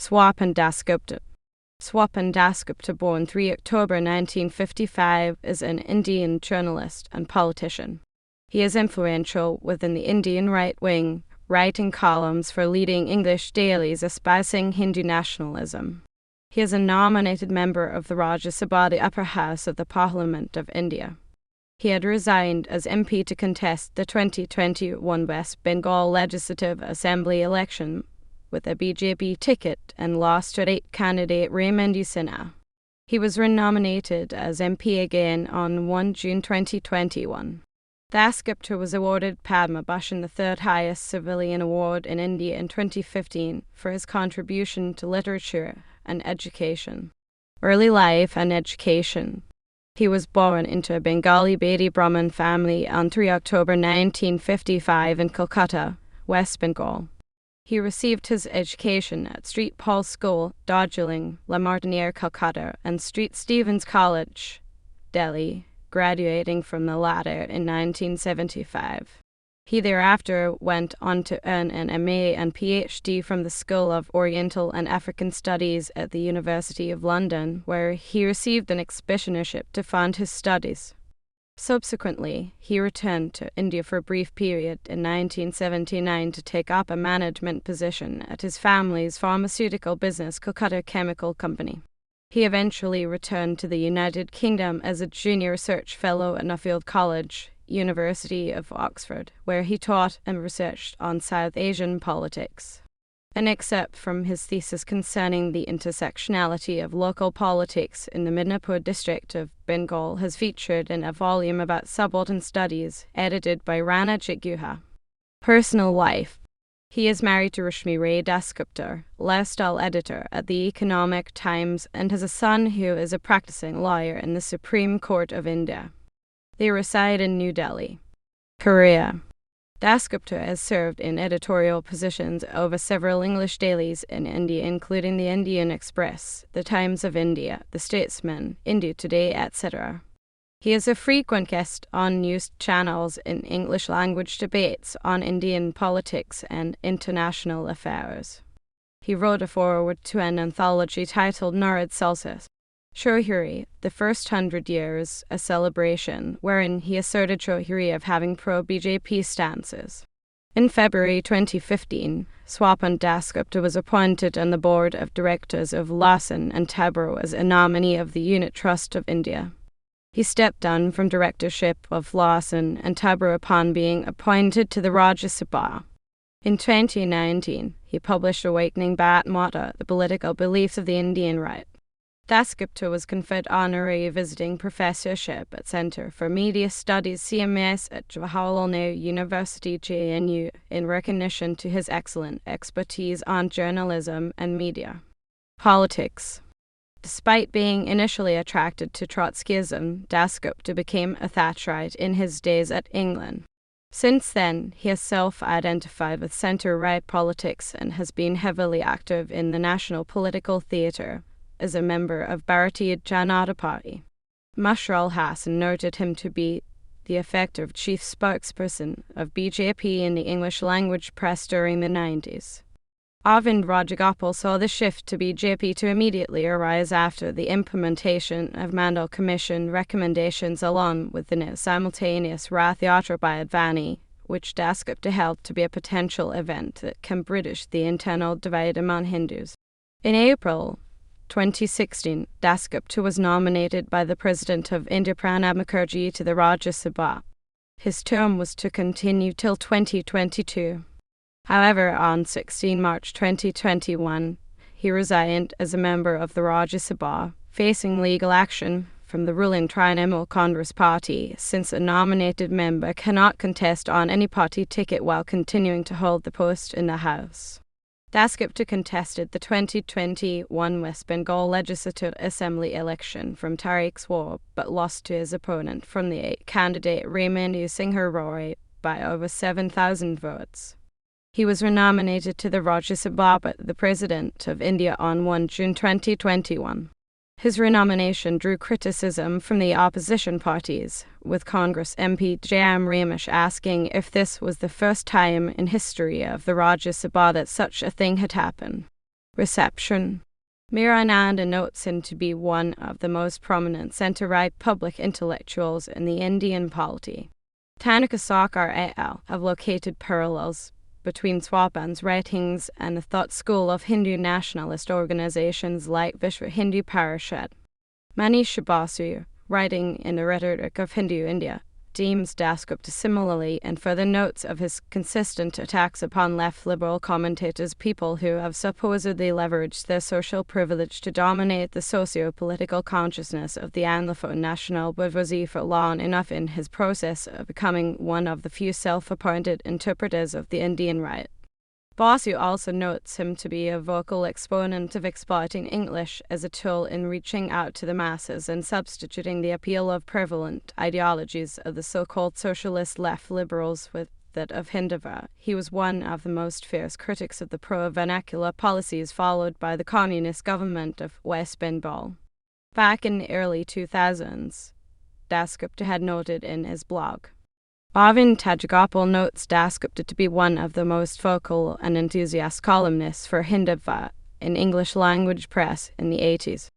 Swapan Dasgupta. Swapan Dasgupta, born 3 October 1955, is an Indian journalist and politician. He is influential within the Indian right wing, writing columns for leading English dailies espousing Hindu nationalism. He is a nominated member of the Rajya Sabha, the upper house of the Parliament of India. He had resigned as MP to contest the 2021 West Bengal Legislative Assembly election with a BJP ticket and lost to state candidate Ramendu Sinha. He was renominated as MP again on 1 June 2021. Dasgupta was awarded Padma Bhushan, the third highest civilian award in India, in 2015 for his contribution to literature and education. Early life and education. He was born into a Bengali Bedi Brahmin family on 3 October 1955 in Kolkata, West Bengal. He received his education at Street Paul School, Darjeeling, La Martiniere, Calcutta, and Street Stevens College, Delhi, graduating from the latter in 1975. He thereafter went on to earn an MA and PhD from the School of Oriental and African Studies at the University of London, where he received an exhibitionship to fund his studies. Subsequently, he returned to India for a brief period in 1979 to take up a management position at his family's pharmaceutical business, Calcutta Chemical Company. He eventually returned to the United Kingdom as a junior research fellow at Nuffield College, University of Oxford, where he taught and researched on South Asian politics. An excerpt from his thesis concerning the intersectionality of local politics in the Midnapur district of Bengal has featured in a volume about subaltern studies edited by Rana Jitguha. Personal life. He is married to Rashmi Ray Dasgupta, lifestyle editor at the Economic Times, and has a son who is a practicing lawyer in the Supreme Court of India. They reside in New Delhi. Career. Dasgupta has served in editorial positions over several English dailies in India, including the Indian Express, the Times of India, the Statesman, India Today, etc. He is a frequent guest on news channels in English-language debates on Indian politics and international affairs. He wrote a foreword to an anthology titled Narad Salsas, Chauhuri, the First 100 Years, a celebration, wherein he asserted Chauhuri of having pro-BJP stances. In February 2015, Swapan Dasgupta was appointed on the board of directors of Lawson and Tabro as a nominee of the Unit Trust of India. He stepped down from directorship of Lawson and Tabro upon being appointed to the Rajya Sabha. In 2019, he published Awakening Bhat Mata, The Political Beliefs of the Indian Right. Dasgupta was conferred honorary visiting professorship at Center for Media Studies CMS at Jawaharlal Nehru University JNU in recognition to his excellent expertise on journalism and media. Politics. Despite being initially attracted to Trotskyism, Dasgupta became a Thatcherite in his days at England. Since then, he has self-identified with centre-right politics and has been heavily active in the national political theatre as a member of Bharatiya Janata Party. Mushrul Hassan noted him to be the effective chief spokesperson of BJP in the English-language press during the 90s. Arvind Rajagopal saw the shift to BJP to immediately arise after the implementation of Mandal Commission recommendations along with the simultaneous Rath Yatra by Advani, which Dasgupta held to be a potential event that can bridge the internal divide among Hindus. In April 2016, Dasgupta was nominated by the President of India Pranab Mukherjee to the Rajya Sabha. His term was to continue till 2022. However, on 16 March 2021, he resigned as a member of the Rajya Sabha, facing legal action from the ruling Trinamool Congress party, since a nominated member cannot contest on any party ticket while continuing to hold the post in the House. Dasgupta contested the 2021 West Bengal Legislative Assembly election from Tariq Swab, but lost to his opponent from the candidate Ramendu Sinha by over 7,000 votes. He was renominated to the Rajya Sabha by the President of India on 1 June 2021. His renomination drew criticism from the opposition parties, with Congress MP Jayam Ramesh asking if this was the first time in history of the Rajya Sabha that such a thing had happened. reception. Mirananda notes him to be one of the most prominent centre-right public intellectuals in the Indian polity. Tanakasakar et al. Have located parallels between Swapan's writings and the thought school of Hindu nationalist organizations like Vishwa Hindu Parishad. Manish Basu, writing in the Rhetoric of Hindu India, deems Dasgupta similarly and further notes of his consistent attacks upon left liberal commentators, people who have supposedly leveraged their social privilege to dominate the socio-political consciousness of the Anglophone national bourgeoisie for long enough in his process of becoming one of the few self-appointed interpreters of the Indian right. Basu also notes him to be a vocal exponent of exploiting English as a tool in reaching out to the masses and substituting the appeal of prevalent ideologies of the so-called socialist left liberals with that of Hindutva. He was one of the most fierce critics of the pro-vernacular policies followed by the communist government of West Bengal. Back in the early 2000s, Dasgupta had noted in his blog, Arvind Tajagopal notes Dasgupta to be one of the most vocal and enthusiastic columnists for Hindutva in English-language press in the 80s.